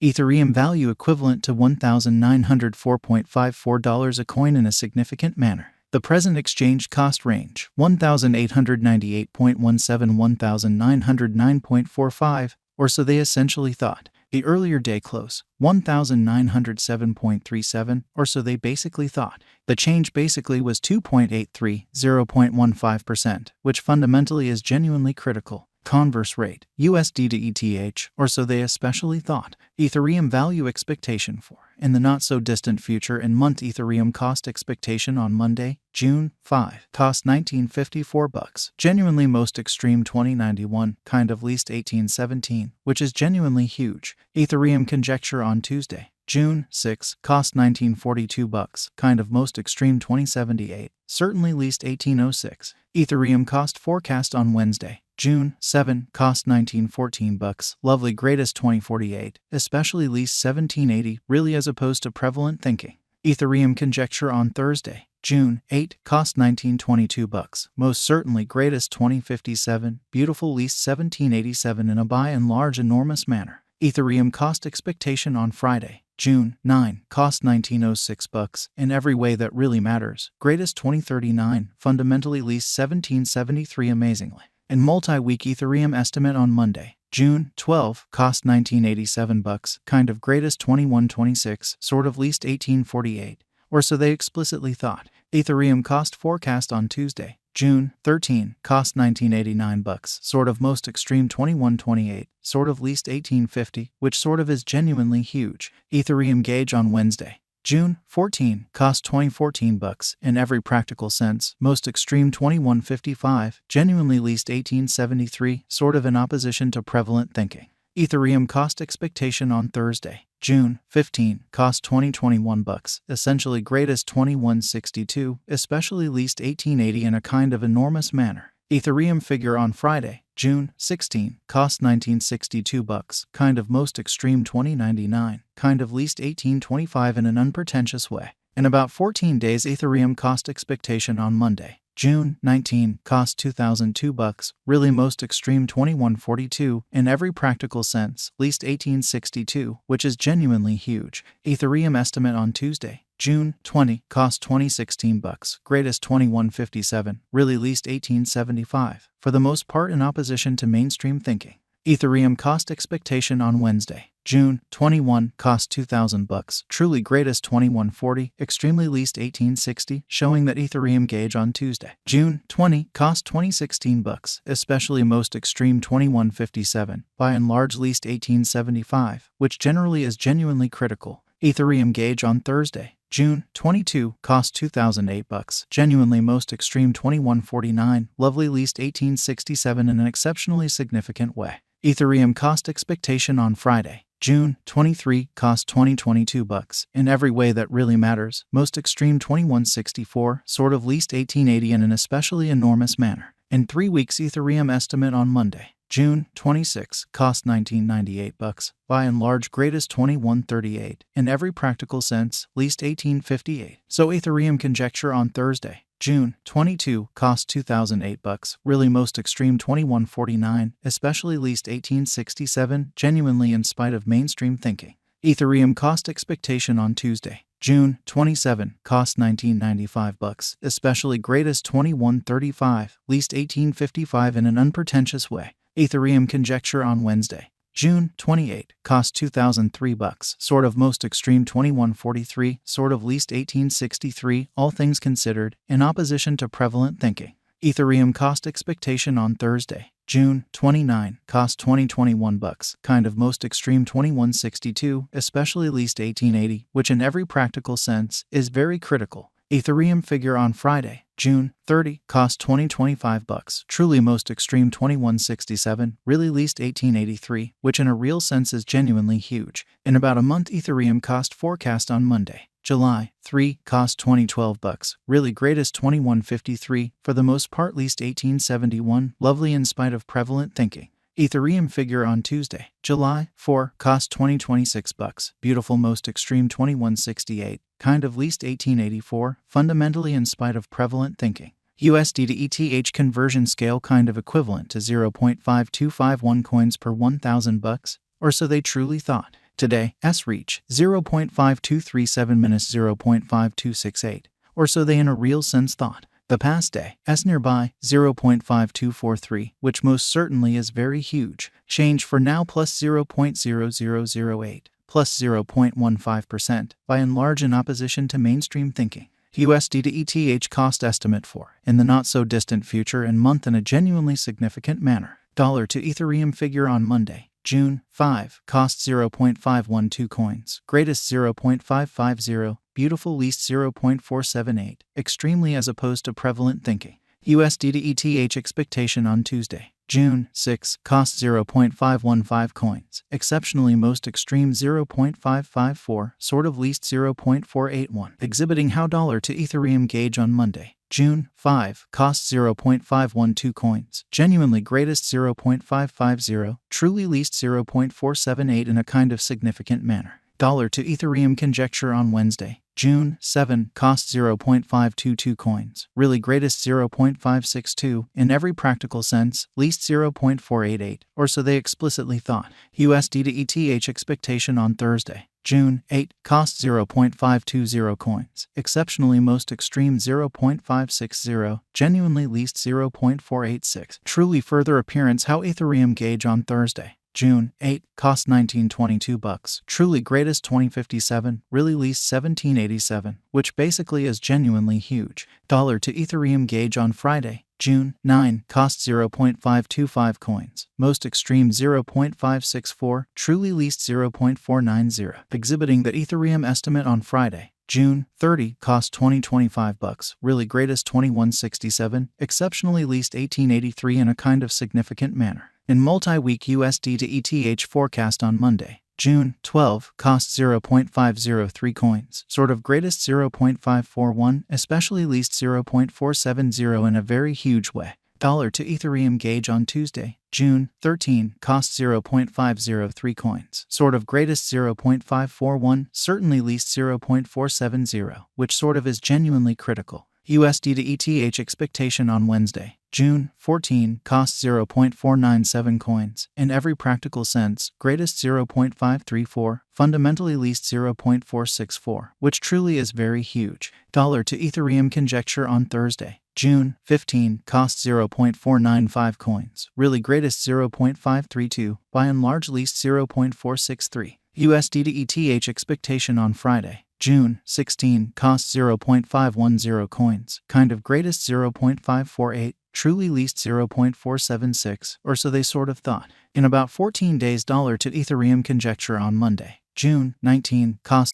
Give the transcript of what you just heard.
Ethereum value equivalent to $1,904.54 a coin in a significant manner. The present exchange cost range, $1,898.17 to $1,909.45, or so they essentially thought. The earlier day close, $1,907.37, or so they basically thought. The change basically was 2.83, 0.15%, which fundamentally is genuinely critical. Converse rate, USD to ETH, or so they especially thought. Ethereum value expectation for, in the not-so-distant future and month Ethereum cost expectation on Monday, June 5, cost $19.54, genuinely most extreme $20.91, kind of least $18.17, which is genuinely huge. Ethereum conjecture on Tuesday, June 6, cost $19.42, kind of most extreme $20.78, certainly least $18.06. Ethereum cost forecast on Wednesday, June 7, cost $19.14, lovely greatest $20.48, especially least $17.80, really as opposed to prevalent thinking. Ethereum conjecture on Thursday, June 8, cost $19.22, most certainly greatest $20.57, beautiful least $17.87 in a by and large enormous manner. Ethereum cost expectation on Friday, June 9, cost $19.06, in every way that really matters, greatest $20.39, fundamentally least $17.73 amazingly. And multi-week Ethereum estimate on Monday, June 12, cost $19.87, kind of greatest $21.26, sort of least $18.48, or so they explicitly thought. Ethereum cost forecast on Tuesday, June 13, cost $19.89, sort of most extreme $21.28, sort of least $18.50, which sort of is genuinely huge. Ethereum gauge on Wednesday, June 14, cost $20.14, in every practical sense, most extreme $21.55, genuinely least $18.73, sort of in opposition to prevalent thinking. Ethereum cost expectation on Thursday, June 15, cost $20.21, essentially greatest $21.62, especially least $18.80 in a kind of enormous manner. Ethereum figure on Friday, June 16, cost $19.62, kind of most extreme $20.99, kind of least $18.25 in an unpretentious way. In about 14 days Ethereum cost expectation on Monday, June 19, cost $2,002, really most extreme $21.42, in every practical sense, least $18.62, which is genuinely huge. Ethereum estimate on Tuesday, June 20, cost $20.16, greatest $21.57, really least $18.75, for the most part in opposition to mainstream thinking. Ethereum cost expectation on Wednesday, June 21, cost $2,000, truly greatest $21.40, extremely least $18.60, showing that Ethereum gauge on Tuesday, June 20, cost $20.16, especially most extreme $21.57, by and large least $18.75, which generally is genuinely critical. Ethereum gauge on Thursday, June 22, cost $2,008, genuinely most extreme $21.49, lovely least $18.67 in an exceptionally significant way. Ethereum cost expectation on Friday, June 23, cost $20.22, in every way that really matters, most extreme $21.64, sort of least $18.80 in an especially enormous manner. In 3 weeks Ethereum estimate on Monday, June 26, cost $19.98, by and large greatest $21.38, in every practical sense, least $18.58. So Ethereum conjecture on Thursday, June 22, cost $2,008, really most extreme $21.49, especially least $18.67, genuinely in spite of mainstream thinking. Ethereum cost expectation on Tuesday, June 27, cost $19.95, especially greatest $21.35, least $18.55 in an unpretentious way. Ethereum conjecture on Wednesday, June 28, cost $2,003, sort of most extreme $21.43, sort of least $18.63, all things considered, in opposition to prevalent thinking. Ethereum cost expectation on Thursday, June 29, cost $20.21, kind of most extreme $21.62, especially least $18.80, which in every practical sense is very critical. Ethereum figure on Friday, June 30, cost $20.25, truly most extreme $21.67, really least $18.83, which in a real sense is genuinely huge. In about a month Ethereum cost forecast on Monday, July 3, cost $20.12, really greatest $21.53, for the most part least $18.71, lovely in spite of prevalent thinking. Ethereum figure on Tuesday, July 4, cost $20.26, beautiful most extreme $21.68, kind of least $18.84, fundamentally in spite of prevalent thinking. USD to ETH conversion scale kind of equivalent to 0.5251 coins per $1,000, or so they truly thought. Today, S reach 0.5237 minus 0.5268, or so they in a real sense thought. The past day, S nearby 0.5243, which most certainly is very huge. Change for now plus 0.0008, plus 0.15%, by and large in opposition to mainstream thinking. USD to ETH cost estimate for, in the not-so-distant future and month in a genuinely significant manner. Dollar to Ethereum figure on Monday, June 5, cost 0.512 coins, greatest 0.550, beautiful least 0.478, extremely as opposed to prevalent thinking. USD to ETH expectation on Tuesday, June 6, cost 0.515 coins, exceptionally most extreme 0.554, sort of least 0.481, exhibiting how dollar to Ethereum gauge on Monday, June 5, cost 0.512 coins, genuinely greatest 0.550, truly least 0.478 in a kind of significant manner. Dollar to Ethereum conjecture on Wednesday, June 7, cost 0.522 coins, really greatest 0.562, in every practical sense, least 0.488, or so they explicitly thought. USD to ETH expectation on Thursday, June 8, cost 0.520 coins, exceptionally most extreme 0.560, genuinely least 0.486. Truly further appearance how Ethereum gauge on Thursday, June 8, cost $19.22, truly greatest 2057, really least 1787, which basically is genuinely huge. Dollar to Ethereum gauge on Friday, June 9, cost 0.525 coins, most extreme 0.564, truly least 0.490, exhibiting that Ethereum estimate on Friday, June 30, cost $20.25, really greatest 2167, exceptionally least 1883 in a kind of significant manner. In multi-week USD to ETH forecast on Monday, June 12, cost 0.503 coins, sort of greatest 0.541, especially least 0.470 in a very huge way. Dollar to Ethereum gauge on Tuesday, June 13, cost 0.503 coins, sort of greatest 0.541, certainly least 0.470, which sort of is genuinely critical. USD to ETH expectation on Wednesday, June 14, cost 0.497 coins, in every practical sense, greatest 0.534, fundamentally least 0.464, which truly is very huge. Dollar to Ethereum conjecture on Thursday, June 15, cost 0.495 coins, really greatest 0.532, by and large least 0.463. USD to ETH expectation on Friday, June 16, cost 0.510 coins, kind of greatest 0.548, truly least 0.476, or so they sort of thought. In about 14 days dollar to Ethereum conjecture on Monday, June 19, cost